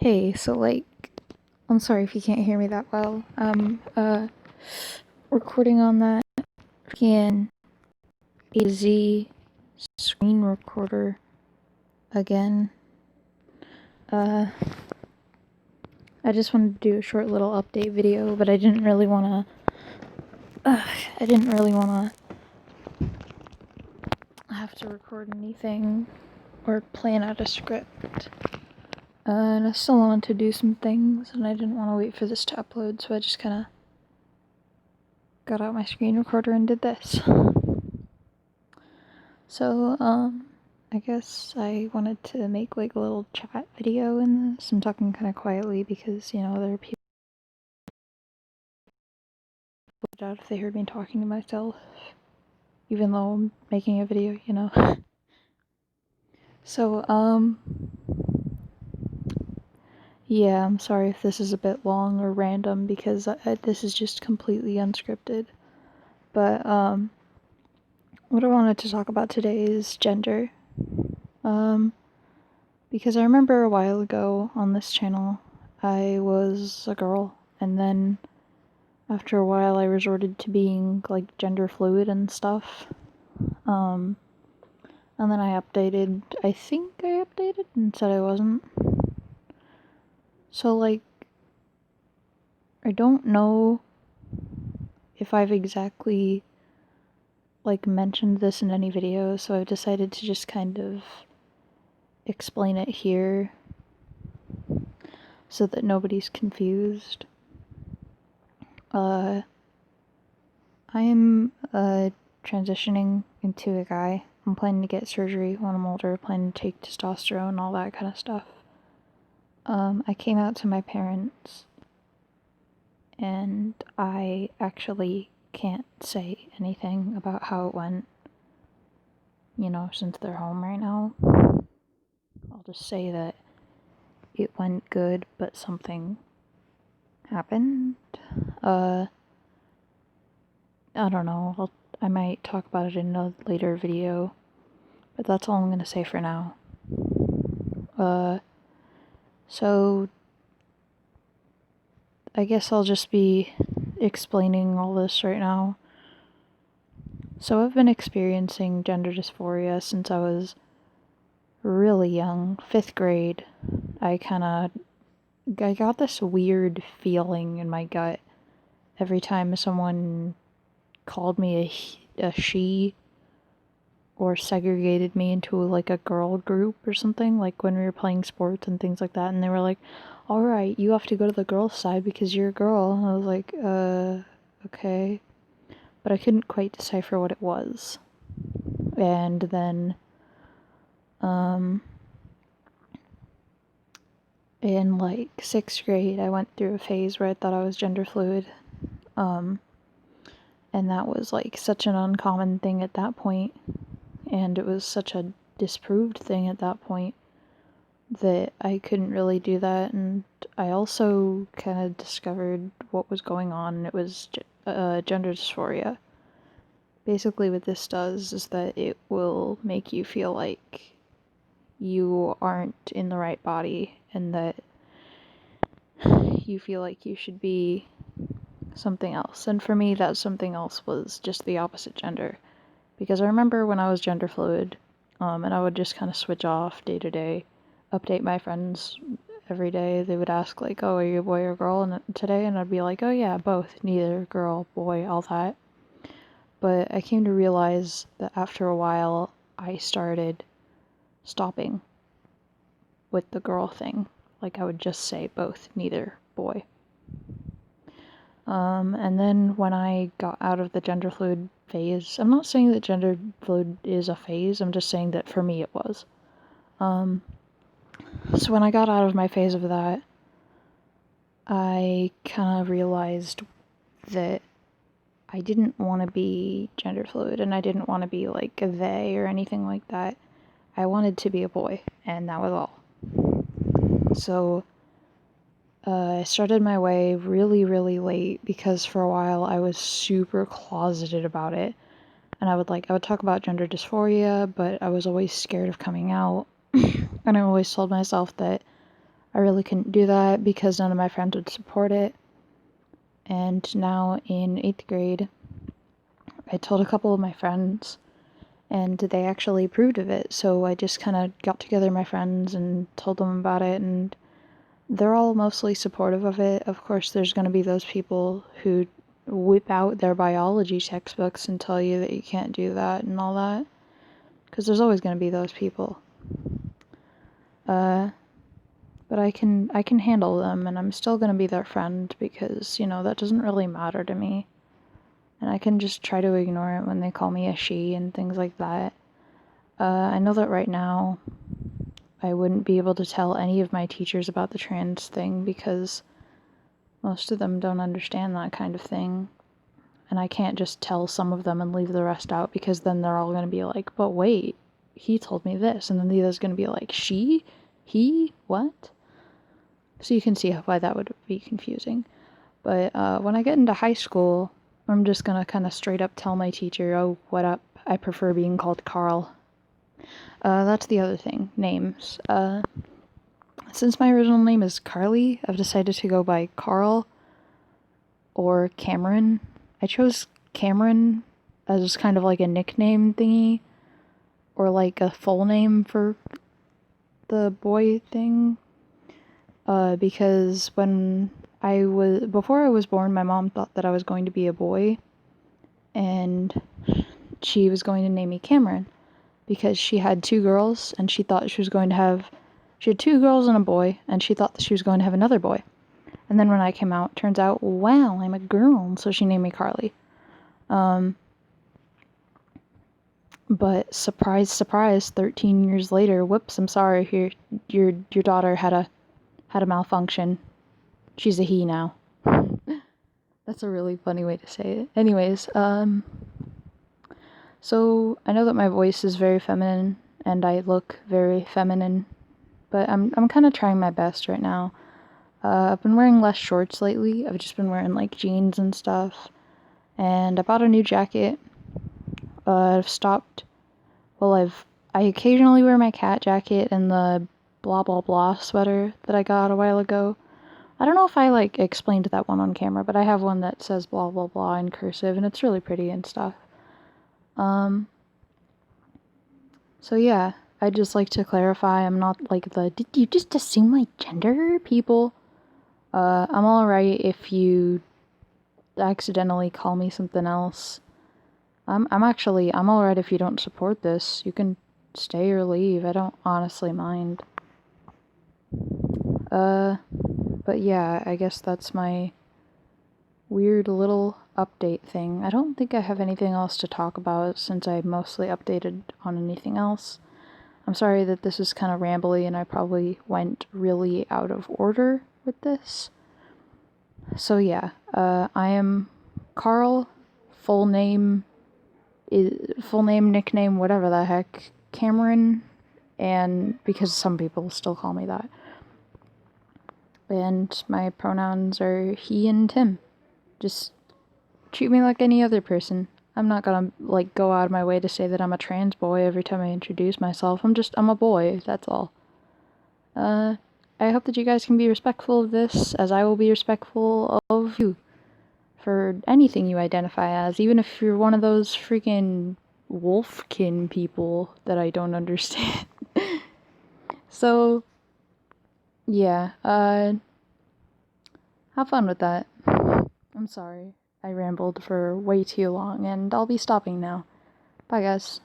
Hey, so I'm sorry if you can't hear me that well. Recording on that freaking A to Z screen recorder again. I just wanted to do a short little update video, but I didn't really wanna have to record anything or plan out a script. And I still wanted to do some things, and I didn't want to wait for this to upload, so I just kind of got out my screen recorder and did this. So, I guess I wanted to make like a little chat video in this. I'm talking kind of quietly because, there are people who would doubt if they heard me talking to myself, even though I'm making a video, So, yeah, I'm sorry if this is a bit long or random because this is just completely unscripted. But, what I wanted to talk about today is gender. Because I remember a while ago on this channel, I was a girl, and then after a while I resorted to being, like, gender fluid and stuff. And then I think I updated and said I wasn't. So, like, I don't know if I've exactly, like, mentioned this in any video, so I've decided to just kind of explain it here so that nobody's confused. I am transitioning into a guy. I'm planning to get surgery when I'm older, planning to take testosterone, all that kind of stuff. I came out to my parents, and I actually can't say anything about how it went, since they're home right now. I'll just say that it went good, but something happened. I don't know, I might talk about it in a later video, but that's all I'm gonna say for now. So I guess I'll just be explaining all this right now. So I've been experiencing gender dysphoria since I was really young, 5th grade. I got this weird feeling in my gut every time someone called me a she or segregated me into like a girl group or something, like when we were playing sports and things like that, and they were like, alright, you have to go to the girls' side because you're a girl. And I was like, okay. But I couldn't quite decipher what it was. And then, in like 6th grade, I went through a phase where I thought I was gender fluid. And that was like such an uncommon thing at that point, and it was such a disproved thing at that point that I couldn't really do that. And I also kind of discovered what was going on, and it was gender dysphoria. Basically what this does is that it will make you feel like you aren't in the right body, and that you feel like you should be something else. And for me, that something else was just the opposite gender. Because I remember when I was gender fluid, and I would just kind of switch off day to day, update my friends every day. They would ask, like, oh, are you a boy or girl today? And I'd be like, oh yeah, both, neither, girl, boy, all that. But I came to realize that after a while, I started stopping with the girl thing. Like, I would just say both, neither, boy. And then when I got out of the gender fluid phase, I'm not saying that gender fluid is a phase, I'm just saying that for me it was. So when I got out of my phase of that, I kind of realized that I didn't want to be gender fluid, and I didn't want to be like a they or anything like that. I wanted to be a boy, and that was all. So I started my way really, really late because for a while I was super closeted about it. And I would talk about gender dysphoria, but I was always scared of coming out. And I always told myself that I really couldn't do that because none of my friends would support it. And now in 8th grade, I told a couple of my friends, and they actually approved of it. So I just kind of got together my friends and told them about it, and they're all mostly supportive of it. Of course, there's going to be those people who whip out their biology textbooks and tell you that you can't do that and all that. Because there's always going to be those people. But I can handle them, and I'm still going to be their friend because, you know, that doesn't really matter to me. And I can just try to ignore it when they call me a she and things like that. I know that right now I wouldn't be able to tell any of my teachers about the trans thing because most of them don't understand that kind of thing. And I can't just tell some of them and leave the rest out because then they're all going to be like, but wait, he told me this. And then the other's going to be like, she? He? What? So you can see why that would be confusing. But when I get into high school, I'm just going to kind of straight up tell my teacher, oh, what up? I prefer being called Carl. That's the other thing, names. Since my original name is Carly, I've decided to go by Carl or Cameron. I chose Cameron as kind of like a nickname thingy, or like a full name for the boy thing. Because before I was born, my mom thought that I was going to be a boy, and she was going to name me Cameron, because she had 2 girls, and she thought she had 2 girls and a boy, and she thought that she was going to have another boy. And then when I came out, turns out, wow, I'm a girl, so she named me Carly. But surprise, surprise, 13 years later, whoops, I'm sorry, your daughter had a malfunction. She's a he now. That's a really funny way to say it. Anyways, so I know that my voice is very feminine and I look very feminine, but I'm kind of trying my best right now. I've been wearing less shorts lately. I've just been wearing like jeans and stuff. And I bought a new jacket. I've stopped. Well, I occasionally wear my cat jacket and the blah blah blah sweater that I got a while ago. I don't know if I like explained that one on camera, but I have one that says blah blah blah in cursive and it's really pretty and stuff. So yeah, I'd just like to clarify I'm not like did you just assume my gender people? I'm alright if you accidentally call me something else. I'm alright if you don't support this. You can stay or leave. I don't honestly mind. But yeah, I guess that's my weird little update thing. I don't think I have anything else to talk about since I mostly updated on anything else. I'm sorry that this is kind of rambly and I probably went really out of order with this. So yeah, I am Carl, full name, nickname, whatever the heck, Cameron, and because some people still call me that. And my pronouns are he and Tim. Just treat me like any other person. I'm not gonna, like, go out of my way to say that I'm a trans boy every time I introduce myself. I'm a boy, that's all. I hope that you guys can be respectful of this, as I will be respectful of you. For anything you identify as, even if you're one of those freaking wolfkin people that I don't understand. So, yeah, have fun with that. I'm sorry, I rambled for way too long, and I'll be stopping now. Bye, guys.